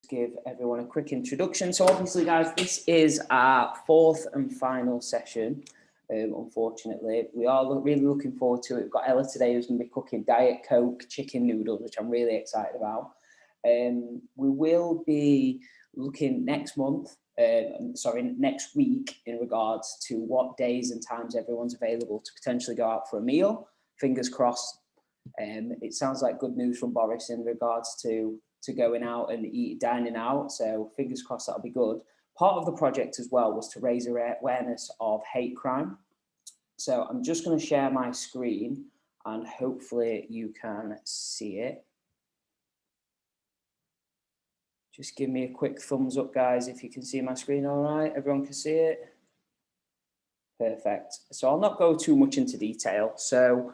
give everyone a quick introduction. So obviously, guys, this is our fourth and final session. Unfortunately, we are really looking forward to it. We've got Ella today who's going to be cooking Diet Coke chicken noodles, which I'm really excited about. We will be looking next week in regards to what days and times everyone's available to potentially go out for a meal. Fingers crossed. It sounds like good news from Boris in regards to going out and dining out. So fingers crossed that'll be good. Part of the project as well was to raise awareness of hate crime. So I'm just going to share my screen and hopefully you can see it. Just give me a quick thumbs up, guys, if you can see my screen all right. Everyone can see it? Perfect. So I'll not go too much into detail. So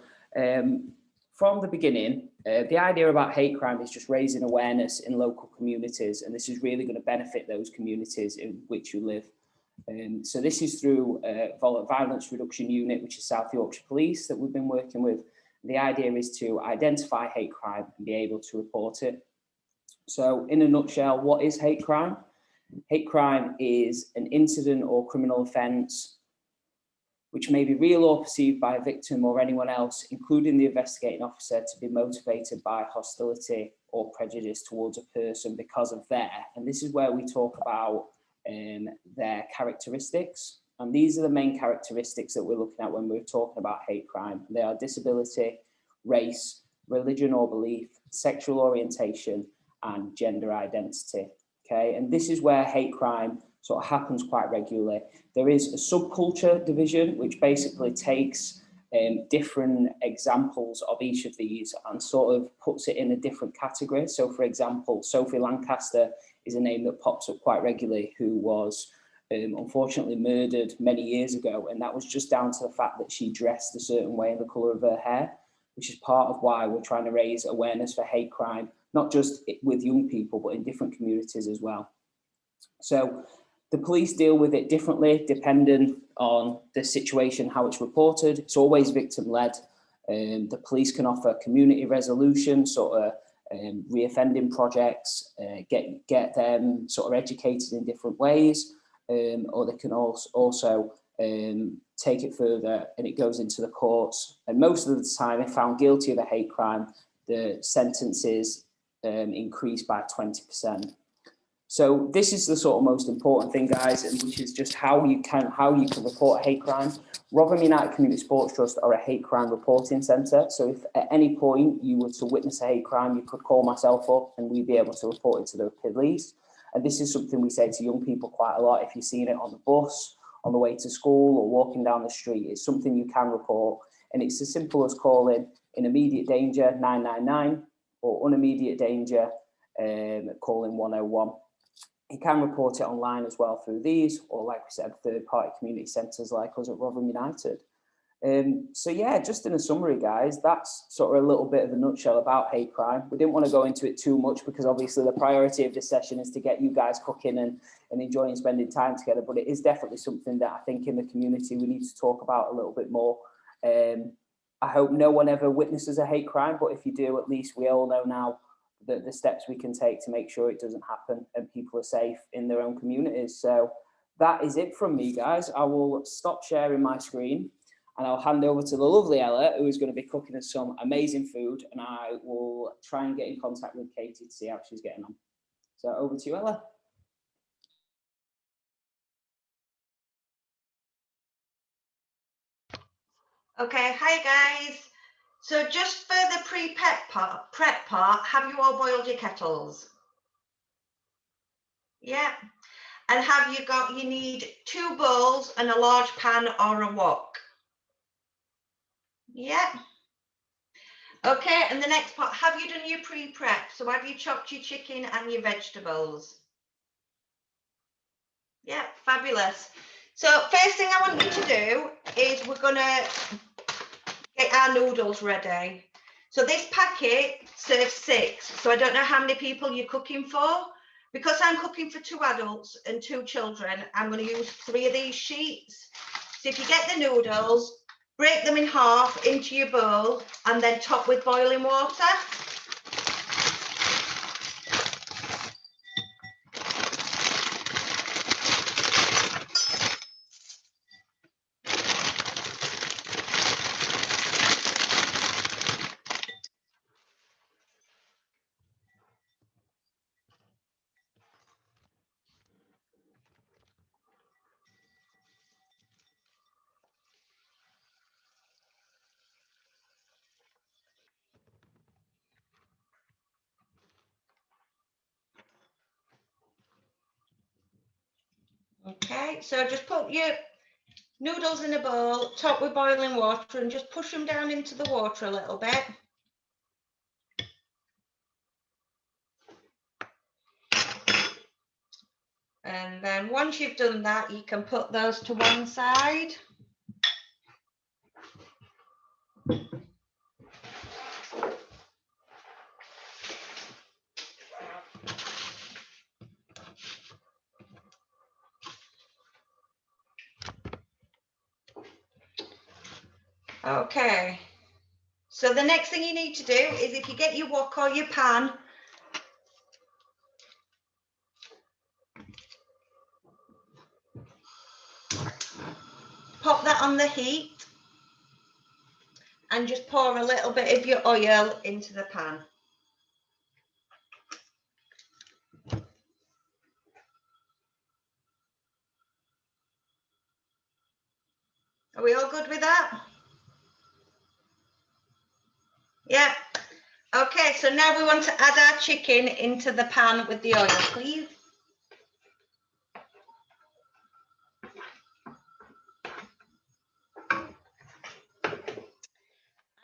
from the beginning, the idea about hate crime is just raising awareness in local communities, and this is really going to benefit those communities in which you live. So this is through Violence Reduction Unit, which is South Yorkshire Police that we've been working with. The idea is to identify hate crime and be able to report it. So in a nutshell, what is hate crime? Hate crime is an incident or criminal offence which may be real or perceived by a victim or anyone else, including the investigating officer, to be motivated by hostility or prejudice towards a person because of and this is where we talk about their characteristics. And these are the main characteristics that we're looking at when we're talking about hate crime. They are disability, race, religion or belief, sexual orientation, and gender identity. Okay, and this is where hate crime sort of happens quite regularly. There is a subculture division, which basically takes different examples of each of these and sort of puts it in a different category. So for example, Sophie Lancaster is a name that pops up quite regularly, who was unfortunately murdered many years ago. And that was just down to the fact that she dressed a certain way in the colour of her hair, which is part of why we're trying to raise awareness for hate crime, not just with young people, but in different communities as well. So the police deal with it differently depending on the situation, how it's reported. It's always victim-led. The police can offer community resolution, sort of reoffending projects, get them sort of educated in different ways, or they can also take it further and it goes into the courts. And most of the time, if found guilty of a hate crime, the sentences increase by 20%. So this is the sort of most important thing, guys, and which is just how you can report a hate crime. Rotherham United Community Sports Trust are a hate crime reporting centre. So if at any point you were to witness a hate crime, you could call myself up and we'd be able to report it to the police. And this is something we say to young people quite a lot. If you're seeing it on the bus, on the way to school or walking down the street, it's something you can report. And it's as simple as calling in immediate danger 999 or unimmediate danger calling 101. You can report it online as well through these, or like we said, third-party community centres like us at Rotherham United. So yeah, just in a summary, guys, that's sort of a little bit of a nutshell about hate crime. We didn't want to go into it too much because obviously the priority of this session is to get you guys cooking and enjoying spending time together, but it is definitely something that I think in the community we need to talk about a little bit more. I hope no one ever witnesses a hate crime, but if you do, at least we all know now the steps we can take to make sure it doesn't happen and people are safe in their own communities. So that is it from me, guys. I will stop sharing my screen and I'll hand over to the lovely Ella, who is going to be cooking us some amazing food, and I will try and get in contact with Katie to see how she's getting on. So over to you, Ella. Okay, hi guys. So just for the prep part, have you all boiled your kettles? Yeah. And you need 2 bowls and a large pan or a wok? Yeah. Okay, and the next part, have you done your pre-prep? So have you chopped your chicken and your vegetables? Yeah, fabulous. So first thing I want you to do is we're gonna get our noodles ready. So this packet serves 6, so I don't know how many people you're cooking for. Because I'm cooking for 2 adults and 2 children, I'm going to use 3 of these sheets. So if you get the noodles, break them in half into your bowl and then top with boiling water. Okay, so just put your noodles in a bowl, top with boiling water, and just push them down into the water a little bit. And then once you've done that, you can put those to one side. Okay, so the next thing you need to do is, if you get your wok or your pan, pop that on the heat and just pour a little bit of your oil into the pan. Are we all good with that? Yeah. Okay, so now we want to add our chicken into the pan with the oil, please.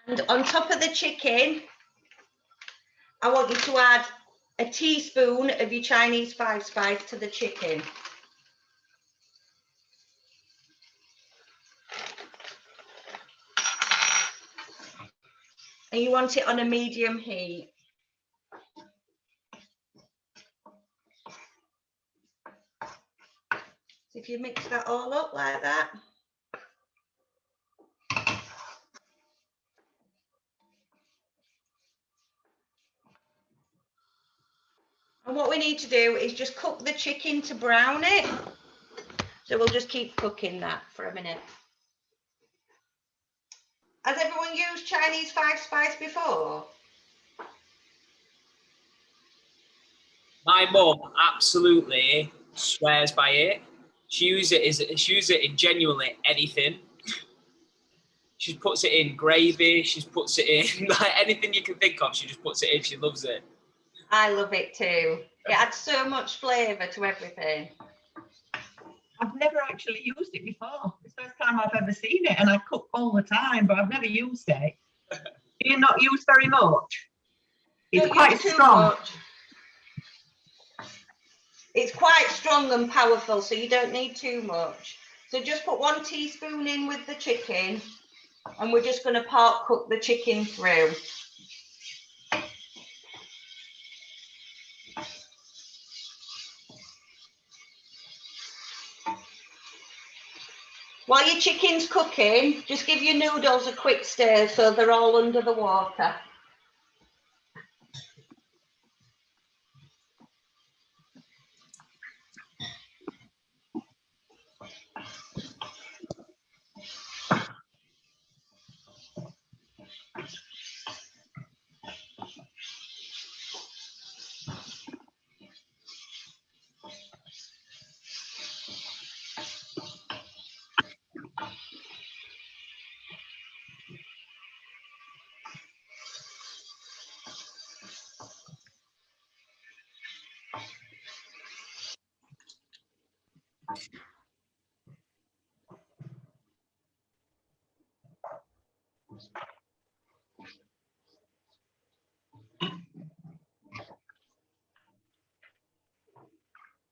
And on top of the chicken, I want you to add a teaspoon of your Chinese 5-spice to the chicken. And you want it on a medium heat. So if you mix that all up like that. And what we need to do is just cook the chicken to brown it. So we'll just keep cooking that for a minute. Has everyone used Chinese 5-spice before? My mum absolutely swears by it. She uses it in genuinely anything. She puts it in gravy. She puts it in like anything you can think of. She just puts it in. She loves it. I love it too. It adds so much flavour to everything. I've never actually used it before. It's the first time I've ever seen it, and I cook all the time, but I've never used it. Do you not use very much? It's Don't quite use too strong. much. It's quite strong and powerful, so you don't need too much. So just put 1 teaspoon in with the chicken, and we're just going to part cook the chicken through. While your chicken's cooking, just give your noodles a quick stir so they're all under the water.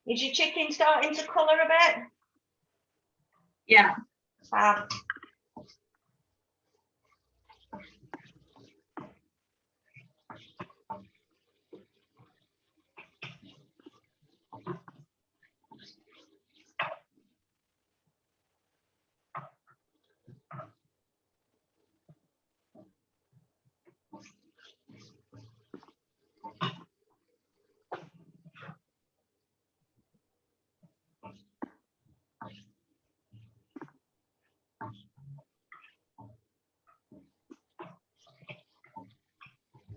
Is your chicken starting to colour a bit? Yeah. Fab.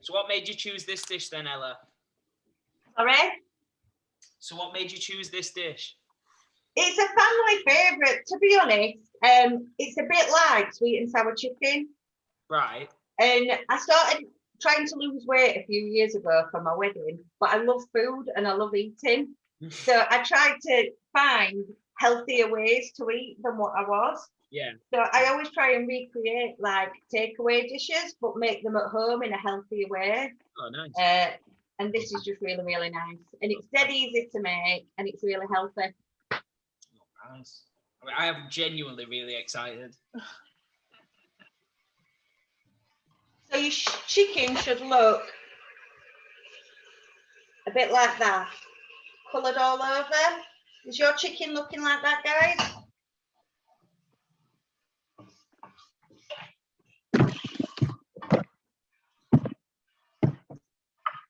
So what made you choose this dish then, Ella? Sorry? So what made you choose this dish? It's a family favourite, to be honest. It's a bit like sweet and sour chicken. Right. And I started trying to lose weight a few years ago for my wedding, but I love food and I love eating. So I tried to find healthier ways to eat than what I was. Yeah. So I always try and recreate like takeaway dishes, but make them at home in a healthier way. Oh, nice. And this is just really, really nice. And it's dead easy to make, and it's really healthy. Oh, nice. I mean, I am genuinely really excited. So your chicken should look a bit like that, coloured all over. Is your chicken looking like that, guys?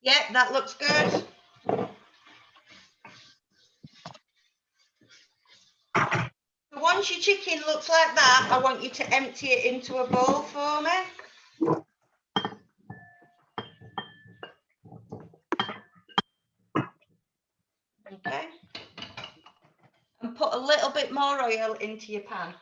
Yeah, that looks good. So once your chicken looks like that, I want you to empty it into a bowl for me. Okay. And put a little bit more oil into your pan.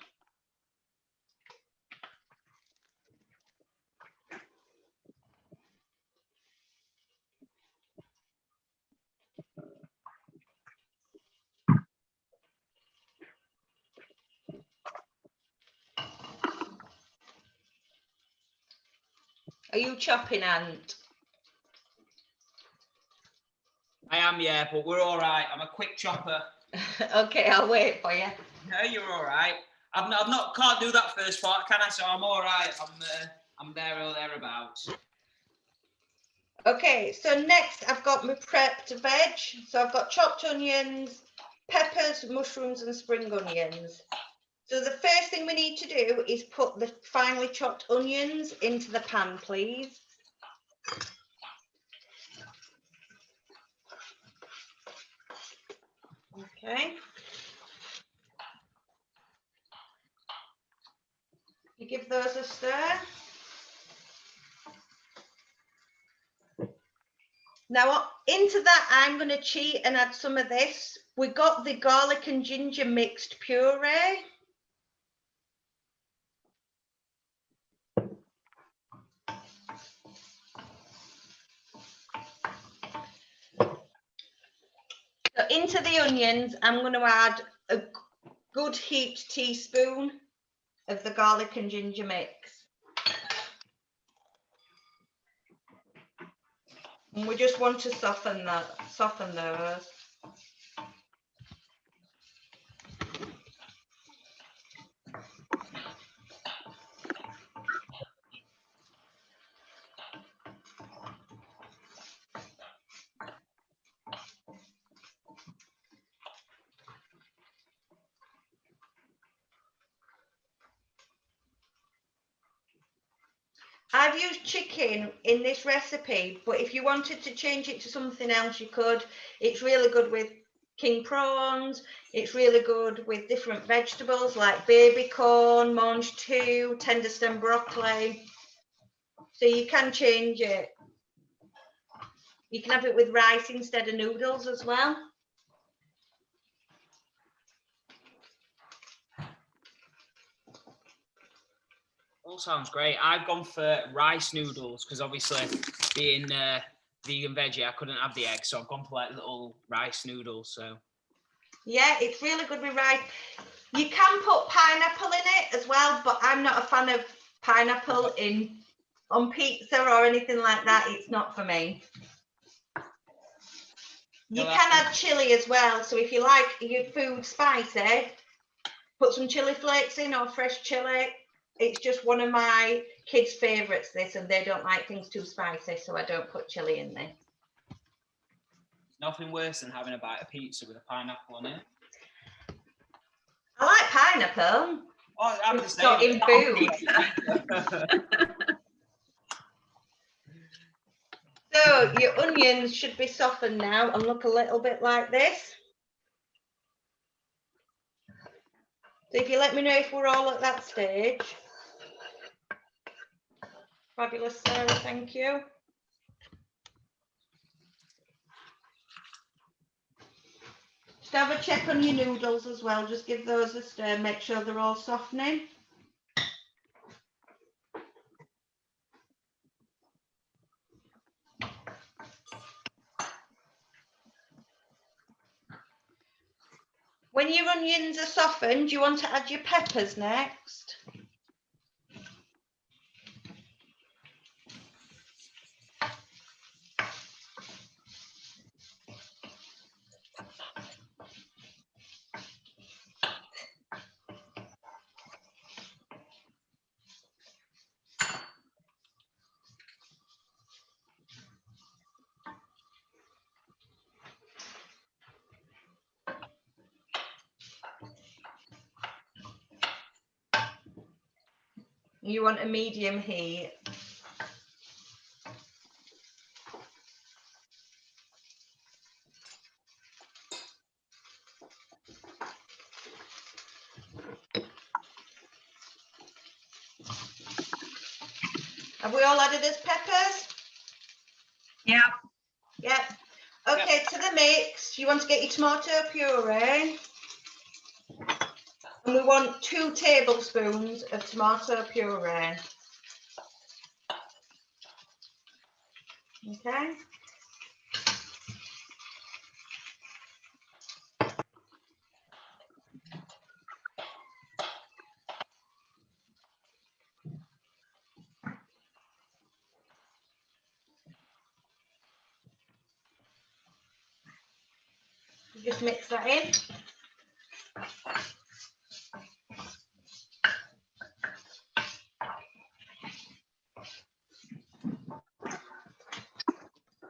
Are you chopping, Ant? I am, yeah, but we're all right. I'm a quick chopper. Okay, I'll wait for you. No, you're all right. I'm not can't do that first part, can I? So I'm all right. I'm there or thereabouts. Okay, so next I've got my prepped veg. So I've got chopped onions, peppers, mushrooms, and spring onions. So the first thing we need to do is put the finely chopped onions into the pan, please. Okay. You give those a stir. Now into that, I'm going to cheat and add some of this. We got the garlic and ginger mixed puree. So into the onions, I'm going to add a good heaped teaspoon of the garlic and ginger mix. And we just want to soften those. I've used chicken in this recipe, but if you wanted to change it to something else, you could. It's really good with king prawns. It's really good with different vegetables like baby corn, mange tout, tender stem broccoli. So you can change it. You can have it with rice instead of noodles as well. All sounds great. I've gone for rice noodles because obviously being vegan veggie, I couldn't have the eggs, so I've gone for like little rice noodles. So Yeah, it's really good with rice. You can put pineapple in it as well, but I'm not a fan of pineapple on pizza or anything like that. It's not for me. You can add chili as well. So if you like your food spicy, put some chili flakes in or fresh chili. It's just one of my kids' favourites, this, and they don't like things too spicy, so I don't put chili in there. Nothing worse than having a bite of pizza with a pineapple on it. I like pineapple. Oh, I'm It's not in food. So your onions should be softened now and look a little bit like this. So if you let me know if we're all at that stage. Fabulous, Sarah, thank you. Just have a check on your noodles as well. Just give those a stir, make sure they're all softening. When your onions are softened, do you want to add your peppers next? You want a medium heat. Have we all added his peppers? Yeah. Yep. Okay, to the mix, you want to get your tomato puree. And we want 2 tablespoons of tomato puree. Okay. Just mix that in.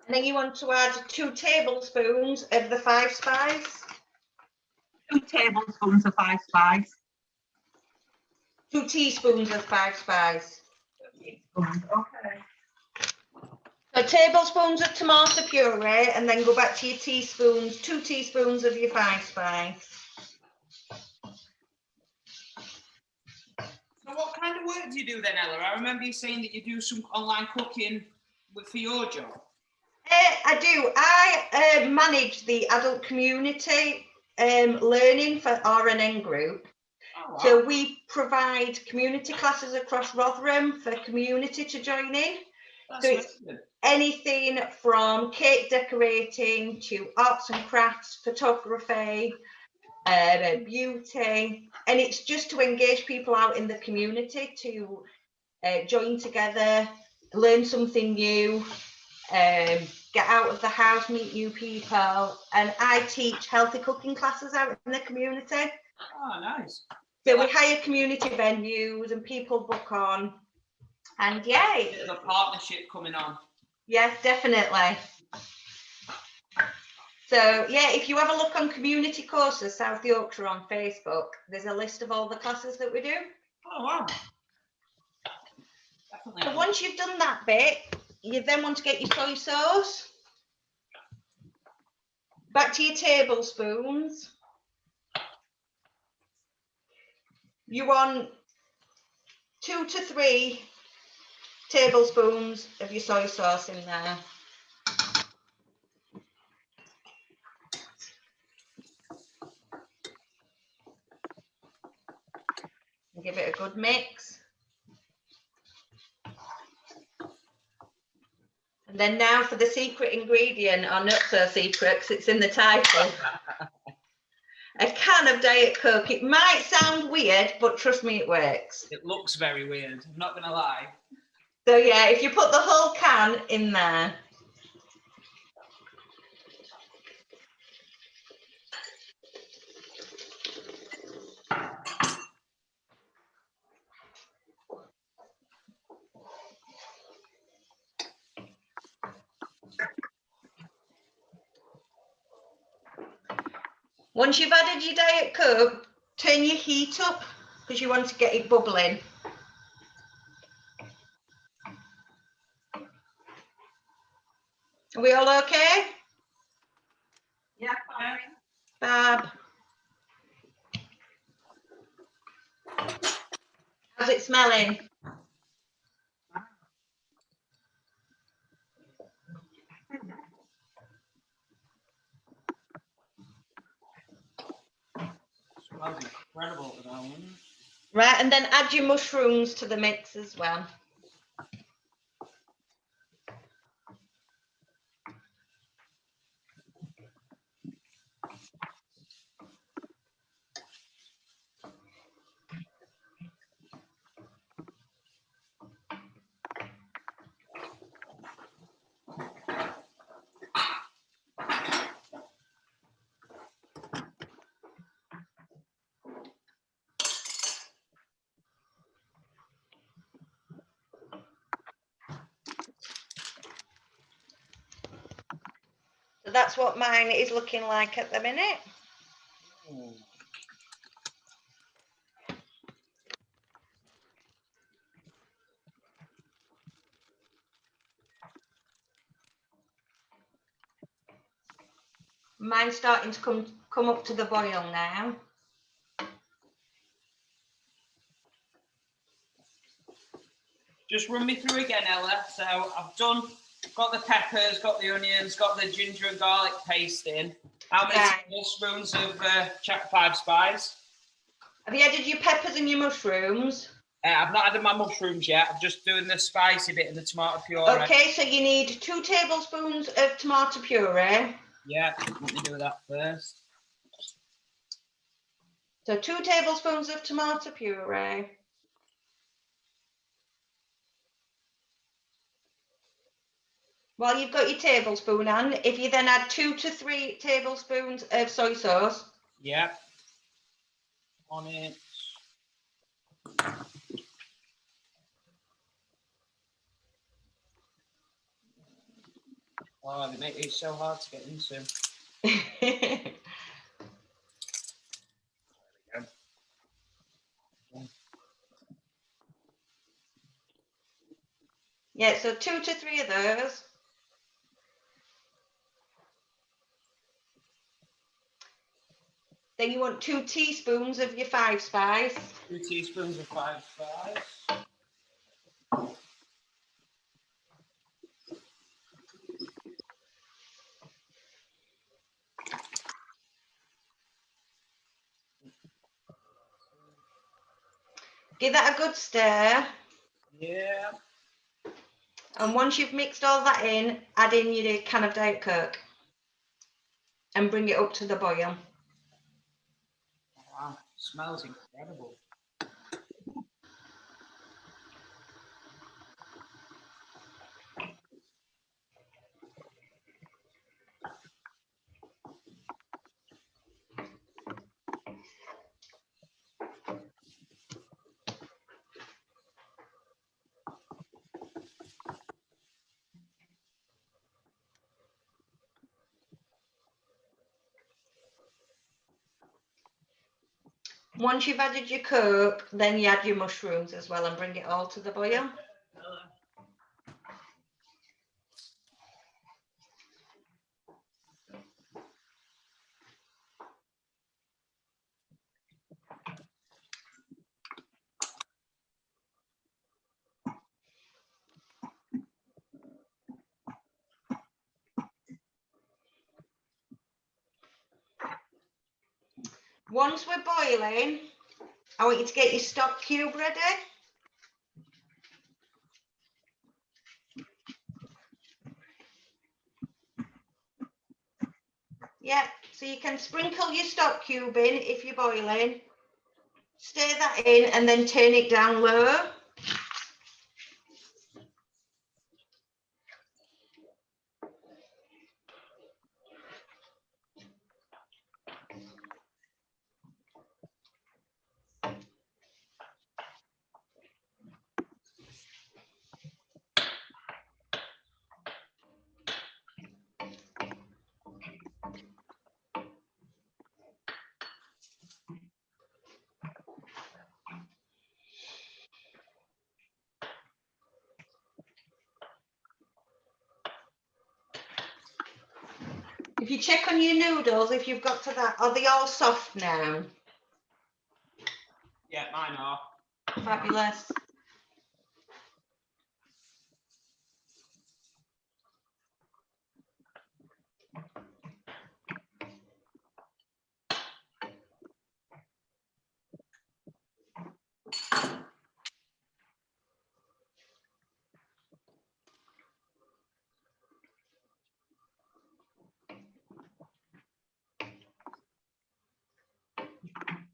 And then you want to add 2 tablespoons of the 5 spice. 2 tablespoons of 5 spice. 2 teaspoons of 5 spice. Okay. So tablespoons of tomato puree, and then go back to your teaspoons, 2 teaspoons of your 5 spice. So what kind of work do you do then, Ella? I remember you saying that you do some online cooking for your job. I do. I manage the adult community learning for RNN group. Oh, wow. So we provide community classes across Rotherham for community to join in. That's So it's amazing. anything from cake decorating to arts and crafts, photography, beauty, and it's just to engage people out in the community to join together, learn something new, get out of the house, meet new people. And I teach healthy cooking classes out in the community. Oh, nice. So we hire community venues and people book on. And yeah, Bit of a partnership coming on. yes, definitely. So yeah, if you have a look on Community Courses South Yorkshire on Facebook, there's a list of all the classes that we do. Oh, wow. Definitely. So once you've done that bit, you then want to get your soy sauce. Back to your tablespoons. You want 2 to 3 tablespoons of your soy sauce in there. And give it a good mix. And then now for the secret ingredient, or not so secret because it's in the title. A can of Diet Coke. It might sound weird, but trust me, it works. It looks very weird, I'm not going to lie. So yeah, if you put the whole can in there. Once you've added your Diet Coke, turn your heat up because you want to get it bubbling. Are we all okay? Yeah, fine. Fab. How's it smelling? Smells incredible at the moment. Right, and then add your mushrooms to the mix as well. So that's what mine is looking like at the minute. Mine's starting to come up to the boil now. Just run me through again, Ella. So I've got the peppers, got the onions, got the ginger and garlic paste in. How many tablespoons of chapter 5 spice? Have you added your peppers and your mushrooms? I've not added my mushrooms yet. I'm just doing the spicy bit in the tomato puree. Okay, so you need 2 tablespoons of tomato puree. Yeah, let me do that first. So 2 tablespoons of tomato puree. While you've got your tablespoon on, if you then add 2 to 3 tablespoons of soy sauce. Yeah. On it. Oh, they make it so hard to get into. Yeah, so 2 to 3 of those. Then you want 2 teaspoons of your 5 spice. 2 teaspoons of 5 spice. Give that a good stir. Yeah. And once you've mixed all that in, add in your can of Diet Coke and bring it up to the boil. Wow, smells incredible. Once you've added your Coke, then you add your mushrooms as well and bring it all to the boil. Once we're boiling, I want you to get your stock cube ready. Yeah, so you can sprinkle your stock cube in if you're boiling. Stir that in and then turn it down low. If you check on your noodles, if you've got to that, are they all soft now? Yeah, mine are. Fabulous.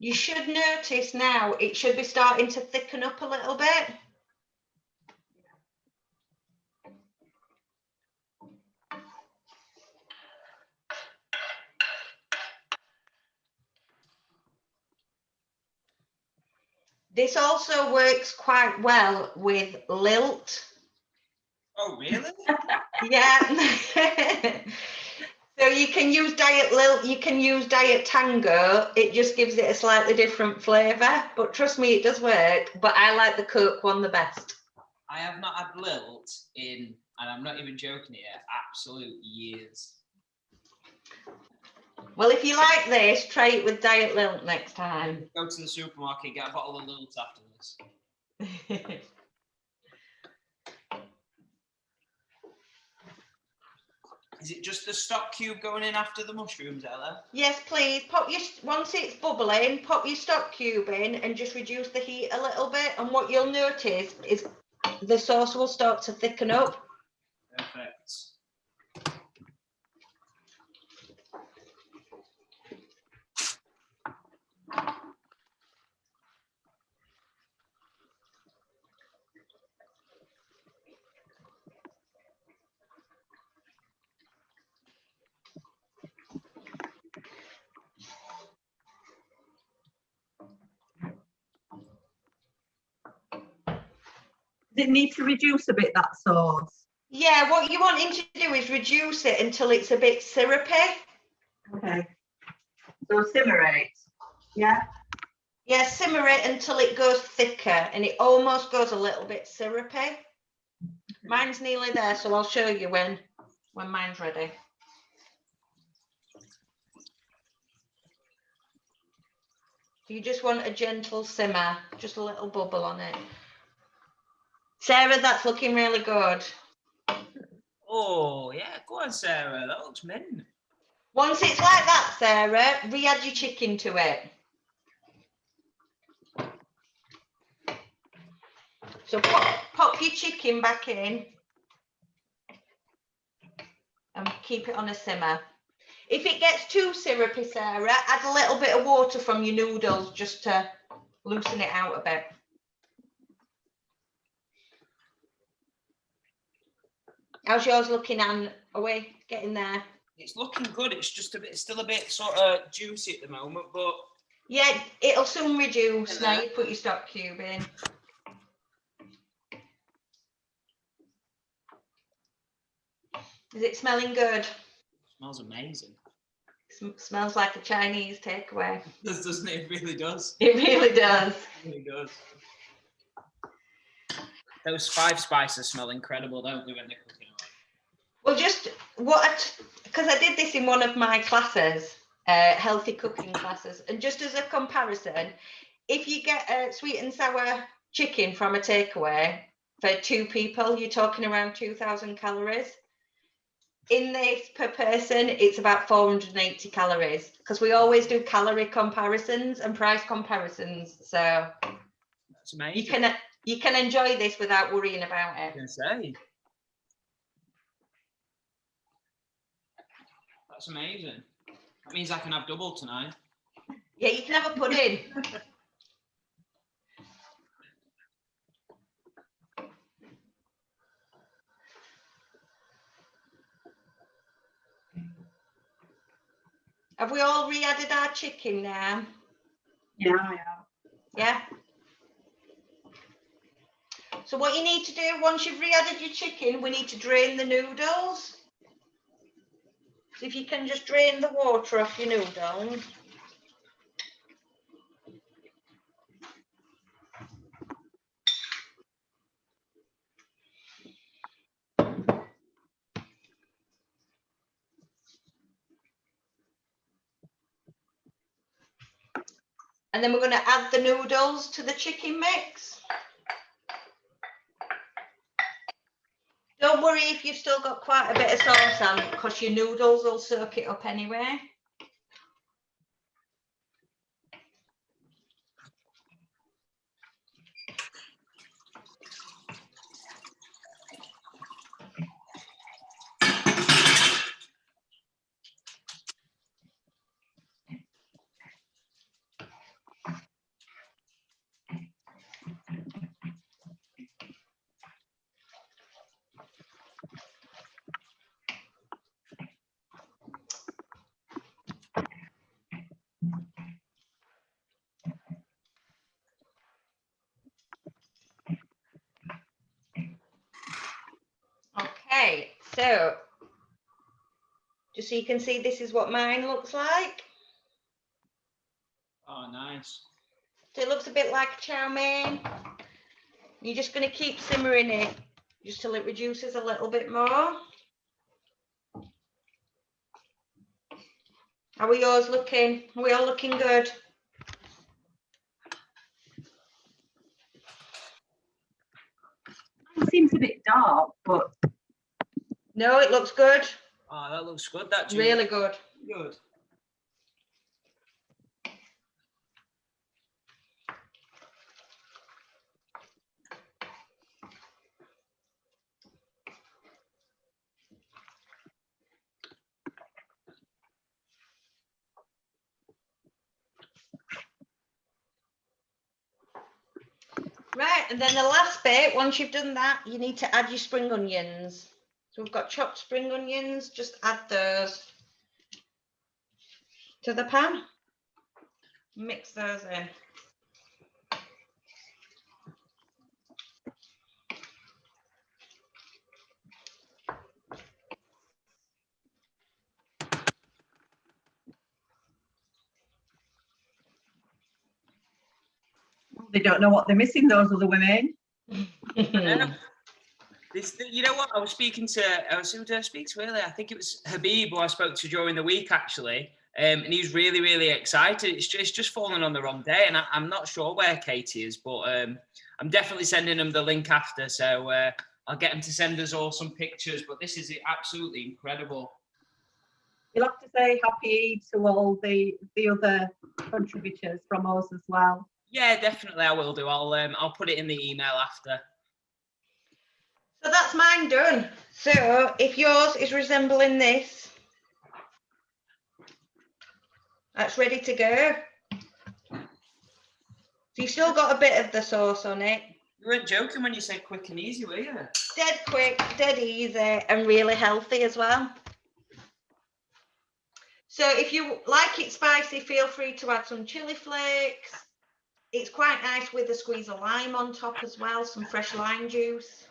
You should notice now it should be starting to thicken up a little bit. This also works quite well with lilt. Oh, really? Yeah. So you can use Diet Lilt, you can use Diet Tango. It just gives it a slightly different flavour. But trust me, it does work. But I like the Coke one the best. I have not had Lilt in, and I'm not even joking here, absolute years. Well, if you like this, try it with Diet Lilt next time. Go to the supermarket, get a bottle of Lilt after this. Is it just the stock cube going in after the mushrooms, Ella? Yes, please. Pop your once it's bubbling, pop your stock cube in and just reduce the heat a little bit. And what you'll notice is the sauce will start to thicken up. Perfect. Does it need to reduce a bit, that sauce? Yeah, what you want him to do is reduce it until it's a bit syrupy. Okay. So simmer it. Yeah. Yeah, simmer it until it goes thicker and it almost goes a little bit syrupy. Mine's nearly there, so I'll show you when mine's ready. You just want a gentle simmer, just a little bubble on it. Sarah, that's looking really good. Oh, yeah, go on, Sarah. That looks mint. Once it's like that, Sarah, re-add your chicken to it. So pop your chicken back in and keep it on a simmer. If it gets too syrupy, Sarah, add a little bit of water from your noodles just to loosen it out a bit. How's yours looking, Anne? Are we getting there? It's looking good. It's just still a bit sort of juicy at the moment, but Yeah, it'll soon reduce now you put your stock cube in. Is it smelling good? it smells amazing. Smells like a Chinese takeaway. Doesn't it? It really does. It really does. It really does. Those 5 spices smell incredible, don't they, when they're cooking away? Well, just because I did this in one of my classes, healthy cooking classes, and just as a comparison, if you get a sweet and sour chicken from a takeaway for 2 people, you're talking around 2,000 calories. In this per person, it's about 480 calories because we always do calorie comparisons and price comparisons. So That's amazing. you can enjoy this without worrying about it. I can say. That's amazing. That means I can have double tonight. Yeah, you can have a pudding. Have we all re-added our chicken now? Yeah, I am. Yeah. So what you need to do once you've re-added your chicken, we need to drain the noodles. So if you can just drain the water off your noodles. And then we're going to add the noodles to the chicken mix. Don't worry if you've still got quite a bit of sauce on, because your noodles will soak it up anyway. Okay, so just so you can see this is what mine looks like. Oh, nice. So it looks a bit like chow mein. You're just going to keep simmering it just till it reduces a little bit more. How are yours looking? Are we all looking good? It seems a bit dark, but No, it looks good. Oh, that looks good. That Really good. good. Right, and then the last bit, once you've done that, you need to add your spring onions. So we've got chopped spring onions, just add those to the pan. Mix those in. they don't know what they're missing, those other women. You know what? I was who did I speak to earlier? I think it was Habib, who I spoke to during the week, actually. And he's really, really excited. It's just fallen on the wrong day. And I'm not sure where Katie is, but I'm definitely sending him the link after. So I'll get him to send us all some pictures. But this is absolutely incredible. You'll have to say happy Eid to all the other contributors from us as well. Yeah, definitely I will do. I'll put it in the email after. So that's mine done. So if yours is resembling this, that's ready to go. So you've still got a bit of the sauce on it. You weren't joking when you said quick and easy, were you? Dead quick, dead easy, and really healthy as well. So if you like it spicy, feel free to add some chili flakes. It's quite nice with a squeeze of lime on top as well, some fresh lime juice.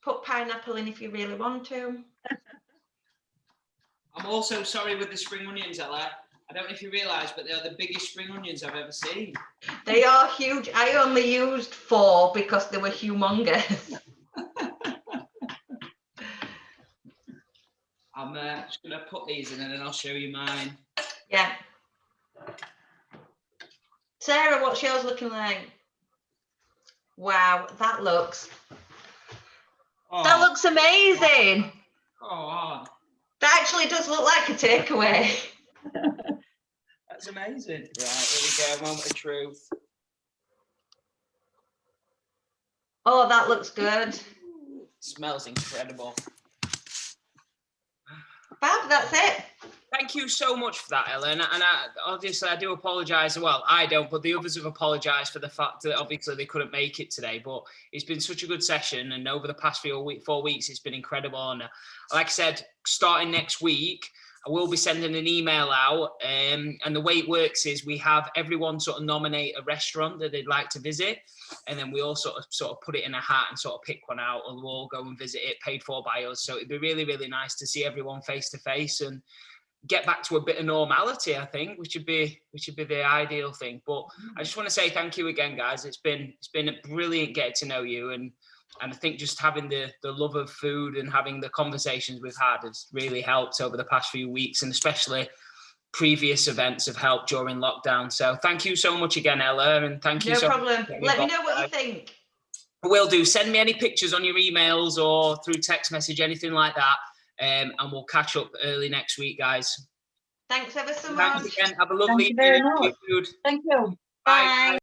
Put pineapple in if you really want to. I'm also sorry with the spring onions, Ella. I don't know if you realise, but they're the biggest spring onions I've ever seen. They are huge. I only used 4 because they were humongous. I'm just going to put these in and then I'll show you mine. Yeah. Sarah, what's yours looking like? Wow, that looks amazing. Oh, That actually does look like a takeaway. that's amazing. Right, here we go, moment of truth. Oh, that looks good. Smells incredible. Fab, that's it. Thank you so much for that, Ellen. And obviously, I do apologise. Well, I don't, but the others have apologised for the fact that obviously they couldn't make it today. But it's been such a good session. And over the past 4 weeks, it's been incredible. And like I said, starting next week, I will be sending an email out. And the way it works is we have everyone sort of nominate a restaurant that they'd like to visit. And then we all sort of put it in a hat and sort of pick one out, and we'll all go and visit it, paid for by us. So it'd be really, really nice to see everyone face to face and get back to a bit of normality, I think, which would be the ideal thing. But I just want to say thank you again, guys. It's been a brilliant getting to know you, and I think just having the love of food and having the conversations we've had has really helped over the past few weeks, and especially previous events have helped during lockdown. So thank you so much again, Ella, and thank you. No problem. Let me know what you think. Will do. Send me any pictures on your emails or through text message, anything like that. And we'll catch up early next week, guys. Thanks ever so Thanks much. again. Have a lovely Thank you very evening. much. Thank you. Bye. Bye.